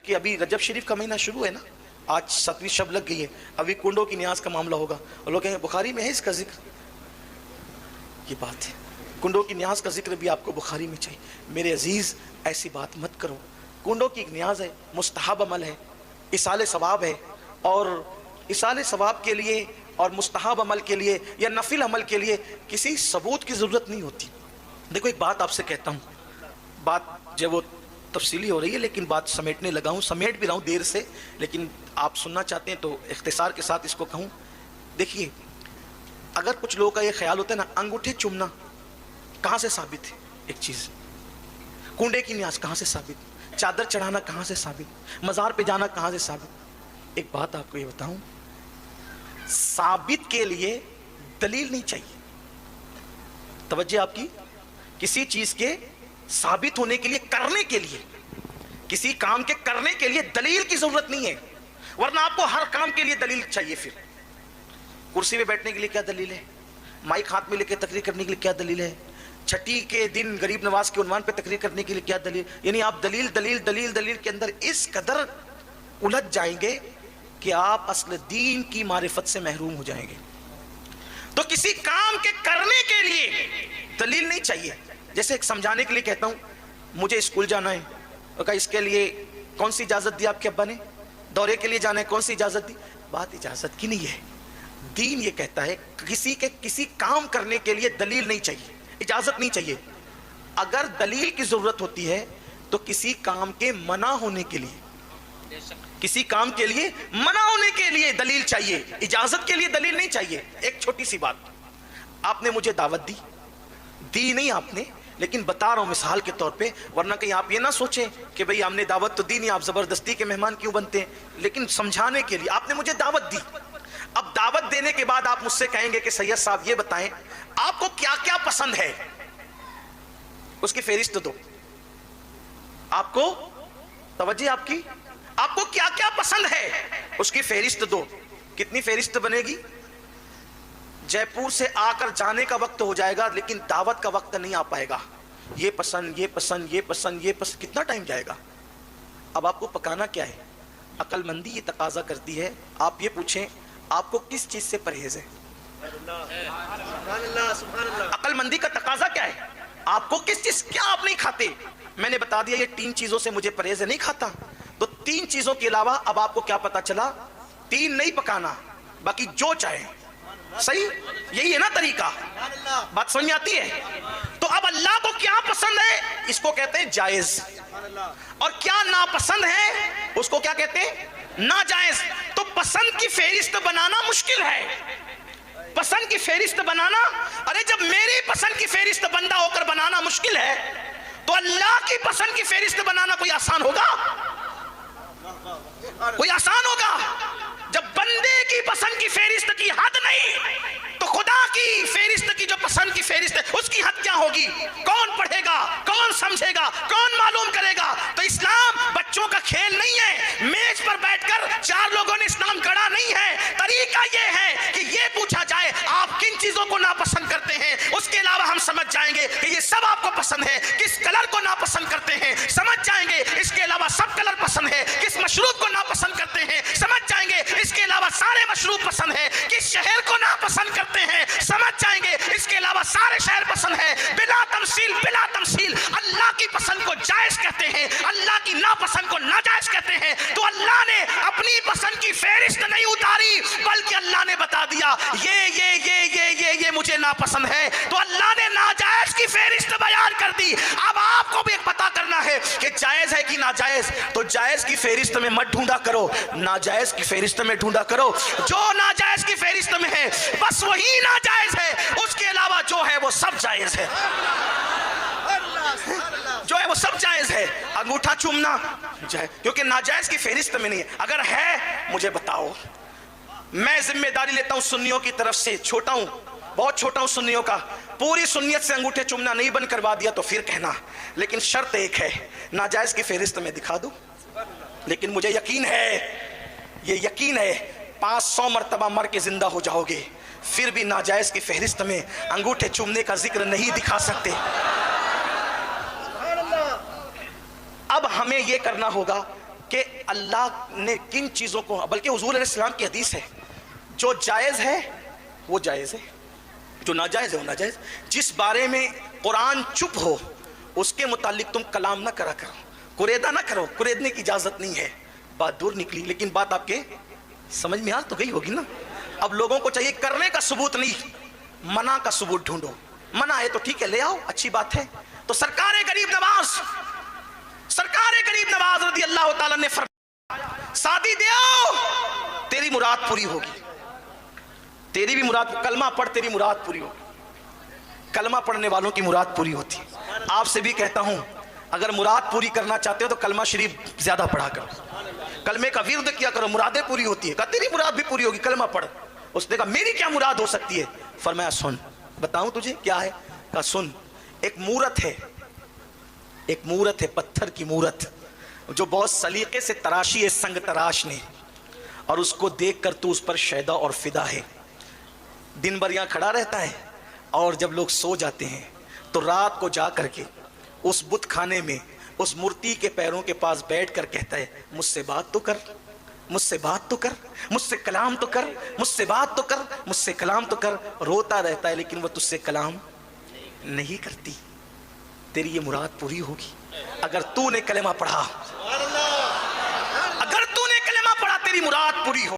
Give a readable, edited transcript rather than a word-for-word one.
کہ ابھی رجب شریف کا مہینہ شروع ہے نا, آج 7ویں شب لگ گئی ہے, ابھی کنڈوں کی نیاز کا معاملہ ہوگا اور لوگ کہیں گے بخاری میں ہے اس کا ذکر. یہ بات ہے, کنڈوں کی نیاز کا ذکر بھی آپ کو بخاری میں چاہیے. میرے عزیز ایسی بات مت کرو. کنڈوں کی ایک نیاز ہے, مستحب عمل ہے, اصال ثواب ہے, اور اصال ثواب کے لیے اور مستحب عمل کے لیے یا نفل عمل کے لیے کسی ثبوت کی ضرورت نہیں ہوتی. دیکھو ایک بات آپ سے کہتا ہوں, بات جو وہ تفصیلی ہو رہی ہے لیکن بات سمیٹنے لگا ہوں, سمیٹ بھی رہا ہوں دیر سے, لیکن آپ سننا چاہتے ہیں تو اختصار کے ساتھ اس کو کہوں. دیکھیے اگر کچھ لوگوں کا یہ خیال ہوتا ہے نا, انگوٹھے چومنا کہاں سے ثابت ہے, ایک چیز, کنڈے کی نیاز کہاں سے ثابت, چادر چڑھانا کہاں سے ثابت, مزار پہ جانا کہاں سے ثابت. ایک بات آپ کو یہ بتاؤں, ثابت کے لیے دلیل نہیں چاہیے. توجہ آپ کی, کسی چیز کے ثابت ہونے کے لیے, کرنے کے لیے, کسی کام کے کرنے کے لیے دلیل کی ضرورت نہیں ہے, ورنہ آپ کو ہر کام کے لیے دلیل چاہیے. پھر کرسی پہ بیٹھنے کے لیے کیا دلیل ہے, مائک ہاتھ میں لے کے تقریر کرنے کے لیے کیا دلیل ہے, چھٹی کے دن غریب نواز کے عنوان پہ تقریر کرنے کے لیے کیا دلیل. یعنی آپ دلیل دلیل دلیل دلیل کے اندر اس قدر الجھ جائیں گے کہ آپ اصل دین کی معرفت سے محروم ہو جائیں گے. تو کسی کام کے کرنے کے لیے دلیل نہیں چاہیے. جیسے ایک سمجھانے کے لیے کہتا ہوں, مجھے اسکول جانا ہے, اور کہا اس کے لیے کون سی اجازت دی آپ کے ابا نے, دورے کے لیے جانا ہے کون سی اجازت دی. بات اجازت کی نہیں ہے, دین یہ کہتا ہے کسی کام کرنے کے لیے دلیل نہیں چاہیے, اجازت نہیں چاہیے. اگر دلیل کی ضرورت ہوتی ہے تو کسی کام کے منع ہونے کے لیے, کسی کام کے لیے منع ہونے کے لیے دلیل چاہیے, اجازت کے لیے دلیل نہیں چاہیے. ایک چھوٹی سی بات, آپ نے مجھے دعوت دی نہیں آپ نے, لیکن بتا رہا ہوں مثال کے طور پہ, ورنہ کہیں آپ یہ نہ سوچیں کہ بھئی ہم نے دعوت تو دی نہیں, آپ زبردستی کے مہمان کیوں بنتے ہیں. لیکن سمجھانے کے لیے آپ نے مجھے دعوت دی. اب دعوت دینے کے بعد آپ مجھ سے کہیں گے کہ سید صاحب یہ بتائیں آپ کو کیا کیا پسند ہے, اس کی فہرست دو. آپ کو توجہ آپ کی, آپ کو کیا کیا پسند ہے اس کی فہرست دو. کتنی فہرست بنے گی؟ جے پور سے آ کر جانے کا وقت ہو جائے گا لیکن دعوت کا وقت نہیں آ پائے گا. یہ پسند یہ پسند یہ پسند یہ پسند, کتنا ٹائم جائے گا. اب آپ کو پکانا کیا ہے, عقل مندی یہ تقاضا کرتی ہے آپ یہ پوچھیں آپ کو کس چیز سے پرہیز ہے. عقل مندی کا تقاضا کیا ہے, آپ کو کس چیز, کیا آپ نہیں کھاتے. میں نے بتا دیا یہ 3 چیزوں سے مجھے پرہیز ہے, نہیں کھاتا. تو 3 چیزوں کے علاوہ اب آپ کو کیا پتا چلا, 3 نہیں پکانا, باقی جو چاہے. صحیح, یہی ہے نا طریقہ, بات سمجھ آتی ہے. تو اب اللہ کو کیا پسند ہے, اس کو کہتے ہیں جائز, اور کیا ناپسند ہے اس کو کیا کہتے ہیں, ناجائز. تو پسند کی فہرست بنانا مشکل ہے, پسند کی فہرست بنانا, ارے جب میری پسند کی فہرست بندہ ہو کر بنانا مشکل ہے تو اللہ کی پسند کی فہرست بنانا کوئی آسان ہوگا, کوئی آسان ہوگا. جب بندے کی پسند کی فہرست کی حد نہیں تو خدا کی فہرست کی جو پسند کی فہرست ہے اس کی حد کیا ہوگی. کون پڑھے گا, کون سمجھے گا, کون معلوم کرے گا. تو اسلام بچوں کا کھیل نہیں ہے, میز پر بیٹھ کر 4 لوگوں نے اسلام گڑھا نہیں ہے. طریقہ یہ ہے کہ یہ پوچھا جائے آپ کن چیزوں کو ناپسند کرتے ہیں, اس کے علاوہ ہم سمجھ جائیں گے کہ یہ سب آپ کو پسند ہے. کس کلر کو ناپسند کرتے ہیں سمجھ جائیں گے, اس کے علاوہ سب کلر پسند ہے. کس مشروب کو ناپسند کرتے ہیں سمجھ جائیں گے, اس کے علاوہ سارے مشروب پسند ہے. کس شہر کو ناپسند کرتے ہیں سمجھ جائیں گے, اس کے علاوہ سارے شہر پسند ہے. بلا تمثیل, بلا تمثیل اللہ کی پسند کو جائز کہتے ہیں, اللہ کی ناپسند کو ناجائز کہتے ہیں. تو اللہ نے اپنی پسند کی فہرست نہیں اتاری بلکہ اللہ نے بتا دیا یہ مجھے ناپسند ہے, تو اللہ نے ناجائز کی فہرست بیان کر دی. اب آپ کو بھی ایک پتہ کرنا ہے کہ جائز ہے کہ ناجائز, تو جائز کی فہرست میں مت ڈھونڈا کرو, ناجائز کی فہرست میں ڈھونڈا کرو. جو ناجائز کی فہرست میں ہے بس وہی ناجائز ہے, اس کے علاوہ جو ہے وہ سب جائز ہے, جو ہے وہ سب جائز ہے. انگوٹھا چومنا جائز, کیونکہ ناجائز کی فہرست میں نہیں ہے. اگر ہے مجھے بتاؤ, میں ذمہ داری لیتا ہوں سنیوں کی طرف سے, چھوٹا ہوں, بہت چھوٹا ہوں سنیوں کا, پوری سنیت سے انگوٹھے چومنا نہیں بند کروا دیا تو پھر کہنا, لیکن شرط ایک ہے, ناجائز کی فہرست میں دکھا دوں. لیکن مجھے یقین ہے, یہ یقین ہے 500 مرتبہ مر کے زندہ ہو جاؤ گے پھر بھی ناجائز کی فہرست میں انگوٹھے چومنے کا ذکر نہیں دکھا سکتے. اب ہمیں یہ کرنا ہوگا کہ اللہ نے کن چیزوں کو، بلکہ حضور علیہ السلام کی حدیث ہے جو جائز ہے وہ جائز ہے، جو ناجائز ہے وہ ناجائز۔ جس بارے میں قرآن چپ ہو اس کے متعلق تم کلام نہ کرا کرو، قریدہ نہ کرو، قریدنے کی اجازت نہیں ہے۔ بات دور نکلی، لیکن بات آپ کے سمجھ میں آ تو گئی ہوگی نا۔ اب لوگوں کو چاہیے کرنے کا ثبوت نہیں، منع کا ثبوت ڈھونڈو۔ منع ہے تو ٹھیک ہے لے آؤ، اچھی بات ہے۔ تو سرکار غریب نواز رضی اللہ تعالیٰ نے فرمایا شادی دے آؤ، تیری مراد پوری ہوگی، تیری بھی مراد، کلمہ پڑھ تیری مراد پوری ہوگی۔ کلمہ پڑھنے والوں کی مراد پوری ہوتی ہے۔ آپ سے بھی کہتا ہوں اگر مراد پوری کرنا چاہتے ہو تو کلمہ شریف زیادہ پڑھا کرو، کلمے کا ورد کیا کرو، مرادیں پوری ہوتی ہے۔ کہا تیری مراد بھی پوری ہوگی، کلمہ پڑھ۔ اس نے کہا میری کیا مراد ہو سکتی ہے؟ فرمایا سن، بتاؤں تجھے کیا ہے؟ کہا سن، ایک مورت ہے پتھر کی مورت جو بہت سلیقے سے تراشی ہے سنگ تراش نے، اور اس کو دیکھ کر تو اس پر شیدا اور فدا ہے۔ دن بھر یہاں کھڑا رہتا ہے اور جب لوگ سو جاتے ہیں تو رات کو جا کر کے اس بت خانے میں اس مورتی کے پیروں کے پاس بیٹھ کر کہتا ہے مجھ سے بات تو کر، مجھ سے بات تو کر، مجھ سے کلام تو کر، مجھ سے بات تو کر، مجھ سے کلام تو کر۔ روتا رہتا ہے لیکن وہ تجھ سے کلام نہیں کرتی۔ تیری یہ مراد پوری ہوگی اگر تو نے کلمہ پڑھا، اگر تو نے کلمہ پڑھا تیری مراد پوری ہو۔